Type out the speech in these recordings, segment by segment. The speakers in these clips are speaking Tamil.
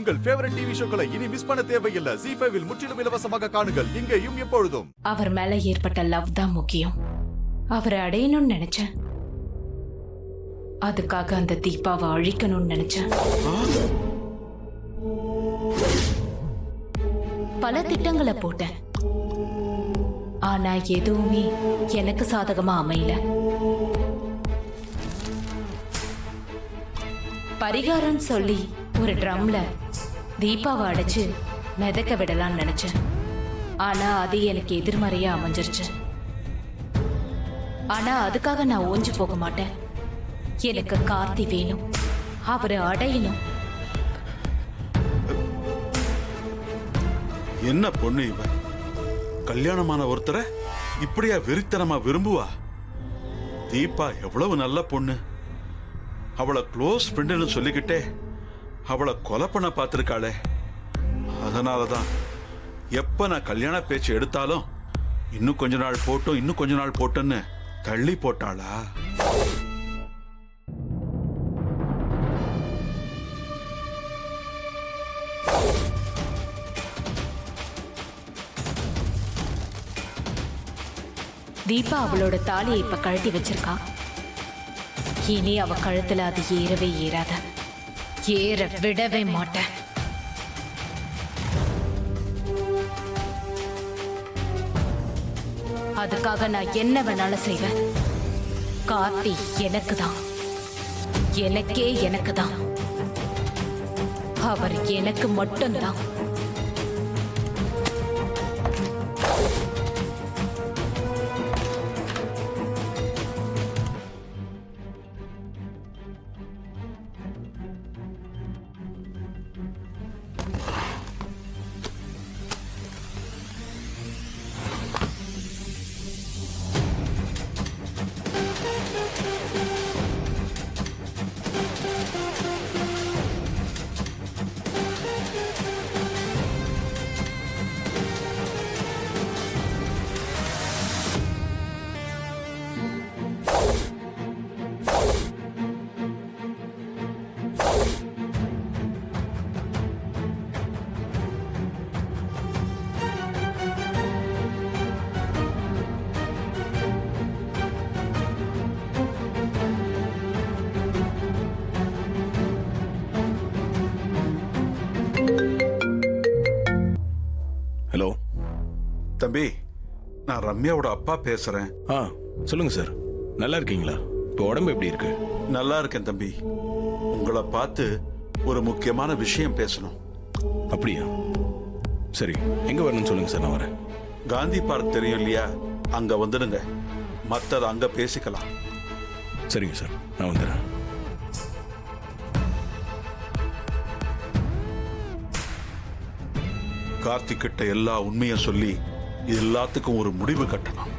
உங்கள் ஃபேவரட் டிவி ஷோக்களை இனி மிஸ் பண்ண தேவையில்லை. ZEE5 இல் முற்றிலும் இலவசமாக காணுங்கள், இங்கேயும் எப்பொழுதும். அவர் மேல ஏற்பட்ட லவ் தான் முக்கியம். அவரை அடையணும்னு நினைச்சேன். அதுக்காக அந்த தீபாவை அழிக்கணும்னு நினைச்சேன். பல திட்டங்களை போட்டேன். ஆனா எதுவுமே எனக்கு சாதகமா அமையல. பரிகாரம் சொல்லி ஒரு ட்ரம்ல தீபாவை அடைச்சு மிதக்க விடலாம்னு நினைச்சேன். ஆனா அது எனக்கு எதிர்மறையா அமைஞ்சிருச்சு. ஆனா அதுக்காக நான் ஓஞ்சு போக மாட்டேன். எனக்கு கார்த்தி வேணும், அவரை அடையணும். என்ன பொண்ணு இவ? கல்யாணமான ஒருத்தரை இப்படியா வெறித்தனமா விரும்புவா? தீபா எவ்வளவு நல்ல பொண்ணு. அவளை க்ளோஸ் ஃப்ரெண்டுன்னு சொல்லிக்கிட்டே அவளை கொலை பண்ண பார்த்திருக்காளே. அதனாலதான் எப்ப நான் கல்யாண பேச்சு எடுத்தாலும் இன்னும் கொஞ்ச நாள் போட்டும் இன்னும் கொஞ்ச நாள் போட்டுன்னு தள்ளி போட்டாளா? தீபா அவளோட தாலியை இப்ப கழட்டி வச்சிருக்கா. இனி அவ கழுத்துல அது ஏறவே ஏறாத. ஏற விடவே மாட்டேன். அதுக்காக நான் என்ன வேணாலும் செய்வேன். கார்த்தி எனக்கு தான், எனக்கே எனக்கு தான். அவர் எனக்கு மட்டும்தான். ஹலோ தம்பி, நான் ரம்யாவோட அப்பா பேசுறேன். சொல்லுங்க சார். நல்லா இருக்கீங்களா? இப்போ உடம்பு எப்படி இருக்கு? நல்லா இருக்கேன் தம்பி. உங்களை பார்த்து ஒரு முக்கியமான விஷயம் பேசணும். அப்படியா? சரி, எங்க வரணும்னு சொல்லுங்க சார், நான் வரேன். காந்தி பார்க் தெரியும் இல்லையா? அங்க வந்துடுங்க, மற்றதை அங்க பேசிக்கலாம். சரிங்க சார், நான் வந்துடுறேன். கார்த்திக் கிட்ட எல்லா உண்மையும் சொல்லி எல்லாத்துக்கும் ஒரு முடிவு கட்டணும்.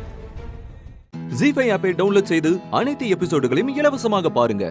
ZEE5 ஆப்பை டவுன்லோட் செய்து அனைத்து எபிசோடுகளையும் இலவசமாக பாருங்க.